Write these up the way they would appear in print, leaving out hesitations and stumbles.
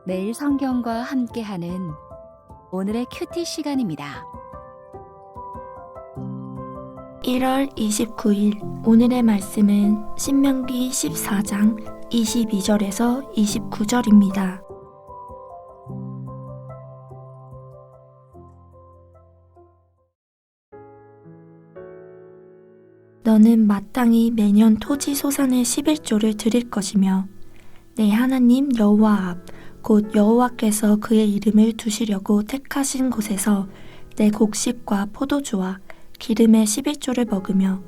매일 성경과 함께하는 오늘의 큐티 시간입니다. 1월 29일 오늘의 말씀은 신명기 14장 22절에서 29절입니다. 너는 마땅히 매년 토지 소산의 11조를 드릴 것이며 내 하나님 여호와 앞 곧 여호와께서 그의 이름을 두시려고 택하신 곳에서 내 곡식과 포도주와 기름의 11조를 먹으며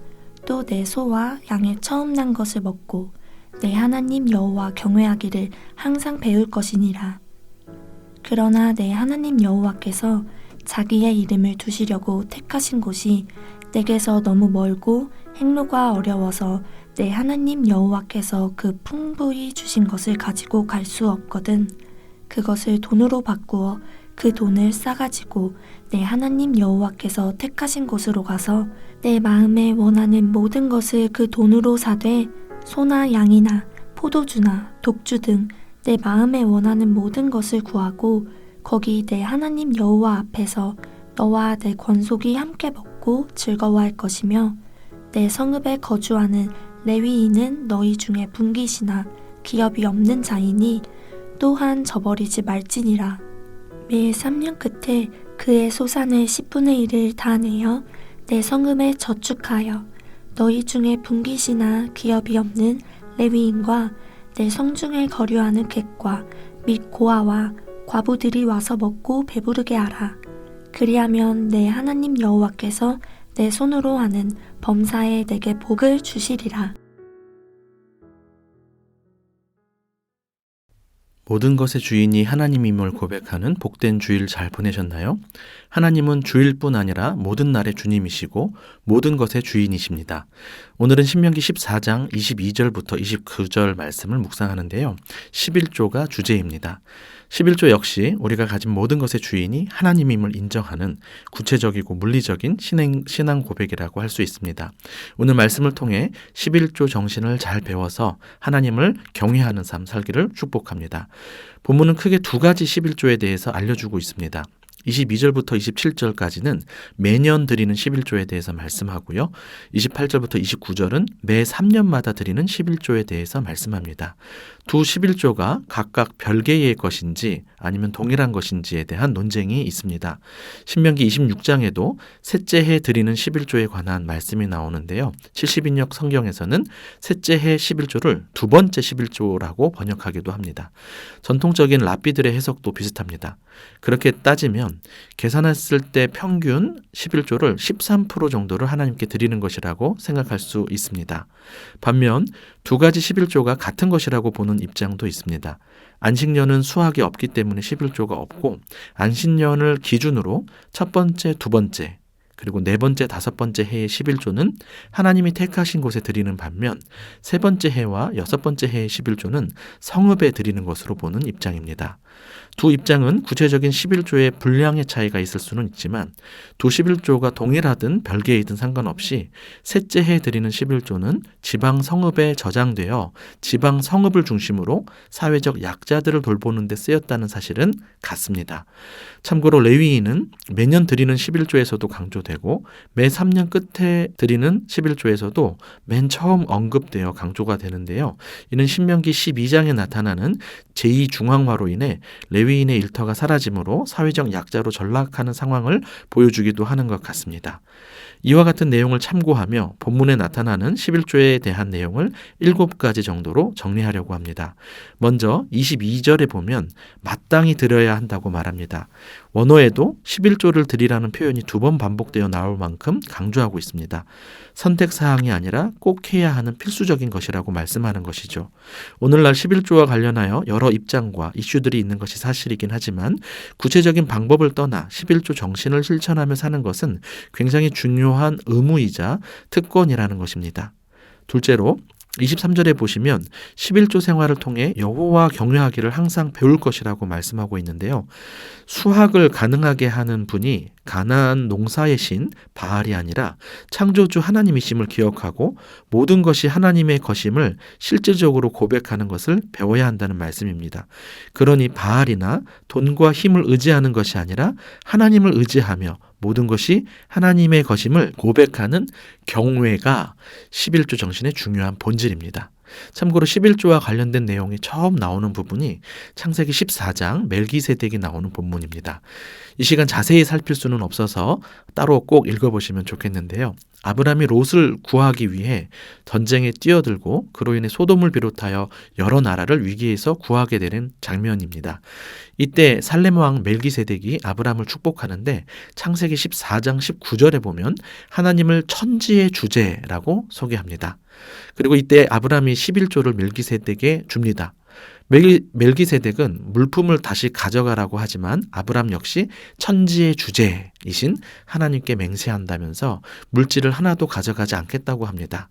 또 내 소와 양의 처음 난 것을 먹고 내 하나님 여호와 경외하기를 항상 배울 것이니라. 그러나 내 하나님 여호와께서 자기의 이름을 두시려고 택하신 곳이 내게서 너무 멀고 행로가 어려워서 내 하나님 여호와께서 그 풍부히 주신 것을 가지고 갈 수 없거든. 그것을 돈으로 바꾸어 그 돈을 싸가지고 내 하나님 여호와께서 택하신 곳으로 가서 내 마음에 원하는 모든 것을 그 돈으로 사되 소나 양이나 포도주나 독주 등 내 마음에 원하는 모든 것을 구하고 거기 내 하나님 여호와 앞에서 너와 내 권속이 함께 먹고 즐거워할 것이며 내 성읍에 거주하는 레위인은 너희 중에 분깃이나 기업이 없는 자이니 또한 저버리지 말지니라. 매 3년 끝에 그의 소산의 10분의 1을 다 내어 내 성읍에 저축하여 너희 중에 분깃이나 기업이 없는 레위인과 내 성중에 거류하는 객과 및 고아와 과부들이 와서 먹고 배부르게 하라. 그리하면 내 하나님 여호와께서 내 손으로 하는 범사에 내게 복을 주시리라. 모든 것의 주인이 하나님임을 고백하는 복된 주일 잘 보내셨나요? 하나님은 주일뿐 아니라 모든 날의 주님이시고 모든 것의 주인이십니다. 오늘은 신명기 14장 22절부터 29절 말씀을 묵상하는데요. 11조가 주제입니다. 11조 역시 우리가 가진 모든 것의 주인이 하나님임을 인정하는 구체적이고 물리적인 신앙 고백이라고 할 수 있습니다. 오늘 말씀을 통해 11조 정신을 잘 배워서 하나님을 경외하는 삶 살기를 축복합니다. 본문은 크게 두 가지 11조에 대해서 알려주고 있습니다. 22절부터 27절까지는 매년 드리는 11조에 대해서 말씀하고요. 28절부터 29절은 매 3년마다 드리는 11조에 대해서 말씀합니다. 두 11조가 각각 별개의 것인지 아니면 동일한 것인지에 대한 논쟁이 있습니다. 신명기 26장에도 셋째 해 드리는 11조에 관한 말씀이 나오는데요. 70인역 성경에서는 셋째 해 11조를 두 번째 11조라고 번역하기도 합니다. 전통적인 랍비들의 해석도 비슷합니다. 그렇게 따지면 계산했을 때 평균 11조를 13% 정도를 하나님께 드리는 것이라고 생각할 수 있습니다. 반면 두 가지 11조가 같은 것이라고 보는 입장도 있습니다. 안식년은 수학이 없기 때문에 11조가 없고 안식년을 기준으로 첫 번째, 두 번째, 그리고 네 번째, 다섯 번째 해의 11조는 하나님이 택하신 곳에 드리는 반면 세 번째 해와 여섯 번째 해의 11조는 성읍에 드리는 것으로 보는 입장입니다. 두 입장은 구체적인 11조의 분량의 차이가 있을 수는 있지만 두 11조가 동일하든 별개이든 상관없이 셋째 해 드리는 11조는 지방 성읍에 저장되어 지방 성읍을 중심으로 사회적 약자들을 돌보는 데 쓰였다는 사실은 같습니다. 참고로 레위인은 매년 드리는 11조에서도 강조되고 매 3년 끝에 드리는 11조에서도 맨 처음 언급되어 강조가 되는데요. 이는 신명기 12장에 나타나는 제2중앙화로 인해 레위인의 일터가 사라짐으로 사회적 약자로 전락하는 상황을 보여주기도 하는 것 같습니다. 이와 같은 내용을 참고하며 본문에 나타나는 11조에 대한 내용을 7가지 정도로 정리하려고 합니다. 먼저 22절에 보면 마땅히 드려야 한다고 말합니다. 원어에도 11조를 드리라는 표현이 2번 반복되어 나올 만큼 강조하고 있습니다. 선택사항이 아니라 꼭 해야 하는 필수적인 것이라고 말씀하는 것이죠. 오늘날 11조와 관련하여 여러 입장과 이슈들이 있는 것이 사실이긴 하지만 구체적인 방법을 떠나 11조 정신을 실천하며 사는 것은 굉장히 중요한 의무이자 특권이라는 것입니다. 둘째로 23절에 보시면 11조 생활을 통해 여호와 경외하기를 항상 배울 것이라고 말씀하고 있는데요. 수확을 가능하게 하는 분이 가나안 농사의 신 바알이 아니라 창조주 하나님이심을 기억하고 모든 것이 하나님의 것임을 실질적으로 고백하는 것을 배워야 한다는 말씀입니다. 그러니 바알이나 돈과 힘을 의지하는 것이 아니라 하나님을 의지하며 모든 것이 하나님의 것임을 고백하는 경외가 11조 정신의 중요한 본질입니다. 참고로 11조와 관련된 내용이 처음 나오는 부분이 창세기 14장 멜기세덱이 나오는 본문입니다. 이 시간 자세히 살필 수는 없어서 따로 꼭 읽어보시면 좋겠는데요. 아브라함이 롯을 구하기 위해 전쟁에 뛰어들고 그로 인해 소돔을 비롯하여 여러 나라를 위기에서 구하게 되는 장면입니다. 이때 살렘 왕 멜기세덱이 아브라함을 축복하는데 창세기 14장 19절에 보면 하나님을 천지의 주제라고 소개합니다. 그리고 이때 아브라함이 11조를 멜기세덱에게 줍니다. 멜기세덱은 물품을 다시 가져가라고 하지만 아브라함 역시 천지의 주제이신 하나님께 맹세한다면서 물질을 하나도 가져가지 않겠다고 합니다.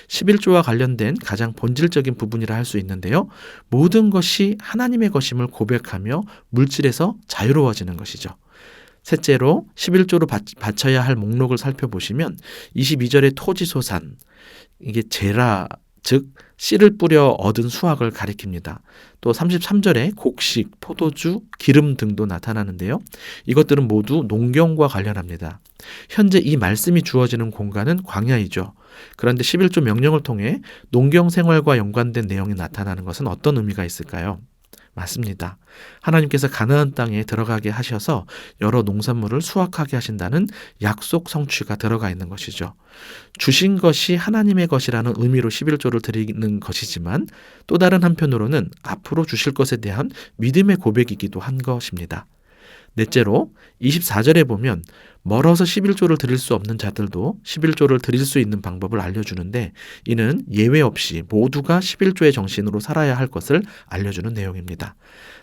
11조와 관련된 가장 본질적인 부분이라 할 수 있는데요. 모든 것이 하나님의 것임을 고백하며 물질에서 자유로워지는 것이죠. 셋째로 11조로 바쳐야 할 목록을 살펴보시면 22절의 토지소산, 이게 제라, 즉 씨를 뿌려 얻은 수확을 가리킵니다. 또 33절에 곡식, 포도주, 기름 등도 나타나는데요. 이것들은 모두 농경과 관련합니다. 현재 이 말씀이 주어지는 공간은 광야이죠. 그런데 11조 명령을 통해 농경 생활과 연관된 내용이 나타나는 것은 어떤 의미가 있을까요? 맞습니다. 하나님께서 가나안 땅에 들어가게 하셔서 여러 농산물을 수확하게 하신다는 약속 성취가 들어가 있는 것이죠. 주신 것이 하나님의 것이라는 의미로 11조를 드리는 것이지만 또 다른 한편으로는 앞으로 주실 것에 대한 믿음의 고백이기도 한 것입니다. 넷째로 24절에 보면 멀어서 11조를 드릴 수 없는 자들도 11조를 드릴 수 있는 방법을 알려주는데 이는 예외 없이 모두가 11조의 정신으로 살아야 할 것을 알려주는 내용입니다.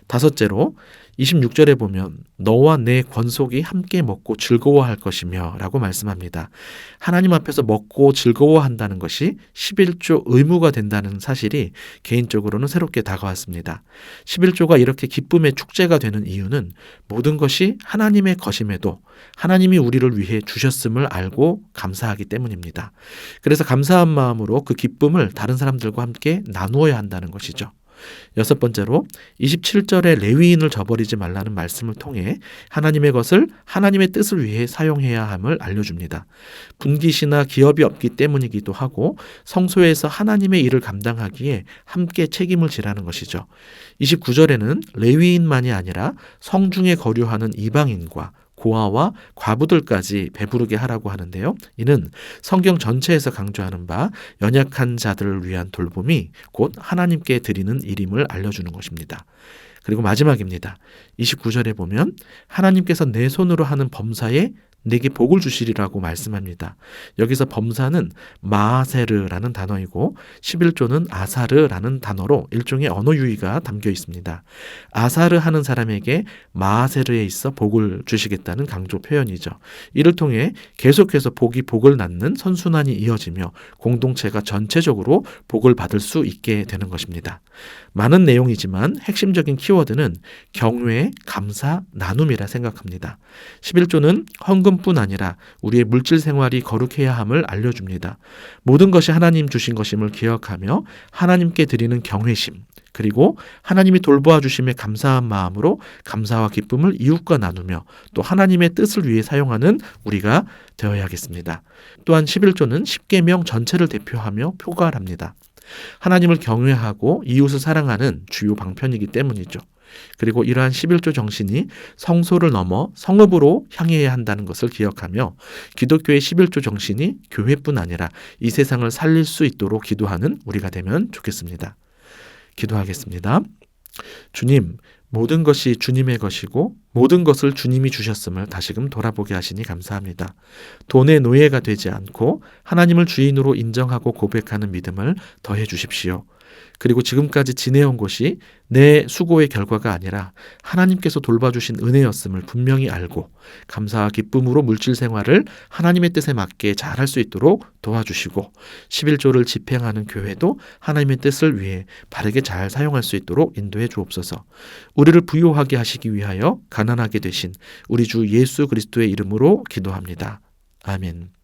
다섯째로 26절에 보면 너와 내 권속이 함께 먹고 즐거워할 것이며 라고 말씀합니다. 하나님 앞에서 먹고 즐거워한다는 것이 11조 의무가 된다는 사실이 개인적으로는 새롭게 다가왔습니다. 11조가 이렇게 기쁨의 축제가 되는 이유는 모든 것이 하나님의 것임에도 하나님이 우리를 위해 주셨음을 알고 감사하기 때문입니다. 그래서 감사한 마음으로 그 기쁨을 다른 사람들과 함께 나누어야 한다는 것이죠. 여섯 번째로 27절에 레위인을 저버리지 말라는 말씀을 통해 하나님의 것을 하나님의 뜻을 위해 사용해야 함을 알려줍니다. 분깃이나 기업이 없기 때문이기도 하고 성소에서 하나님의 일을 감당하기에 함께 책임을 지라는 것이죠. 29절에는 레위인만이 아니라 성중에 거류하는 이방인과 고아와 과부들까지 배부르게 하라고 하는데요. 이는 성경 전체에서 강조하는 바 연약한 자들을 위한 돌봄이 곧 하나님께 드리는 일임을 알려주는 것입니다. 그리고 마지막입니다. 29절에 보면 하나님께서 내 손으로 하는 범사에 내게 복을 주시리라고 말씀합니다. 여기서 범사는 마아세르라는 단어이고 11조는 아사르라는 단어로 일종의 언어 유희가 담겨 있습니다. 아사르 하는 사람에게 마아세르에 있어 복을 주시겠다는 강조 표현이죠. 이를 통해 계속해서 복을 낳는 선순환이 이어지며 공동체가 전체적으로 복을 받을 수 있게 되는 것입니다. 많은 내용이지만 핵심적인 키워드는 경외, 감사, 나눔이라 생각합니다. 11조는 헌금뿐 아니라 우리의 물질 생활이 거룩해야 함을 알려줍니다. 모든 것이 하나님 주신 것임을 기억하며 하나님께 드리는 경외심, 그리고 하나님이 돌보아 주심에 감사한 마음으로 감사와 기쁨을 이웃과 나누며 또 하나님의 뜻을 위해 사용하는 우리가 되어야겠습니다. 또한 11조는 십계명 전체를 대표하며 표괄합니다. 하나님을 경외하고 이웃을 사랑하는 주요 방편이기 때문이죠. 그리고 이러한 11조 정신이 성소를 넘어 성읍으로 향해야 한다는 것을 기억하며 기독교의 11조 정신이 교회뿐 아니라 이 세상을 살릴 수 있도록 기도하는 우리가 되면 좋겠습니다. 기도하겠습니다. 주님, 모든 것이 주님의 것이고 모든 것을 주님이 주셨음을 다시금 돌아보게 하시니 감사합니다. 돈의 노예가 되지 않고 하나님을 주인으로 인정하고 고백하는 믿음을 더해 주십시오. 그리고 지금까지 지내온 것이 내 수고의 결과가 아니라 하나님께서 돌봐주신 은혜였음을 분명히 알고 감사와 기쁨으로 물질 생활을 하나님의 뜻에 맞게 잘 할 수 있도록 도와주시고 11조를 집행하는 교회도 하나님의 뜻을 위해 바르게 잘 사용할 수 있도록 인도해 주옵소서. 우리를 부유하게 하시기 위하여 가난하게 되신 우리 주 예수 그리스도의 이름으로 기도합니다. 아멘.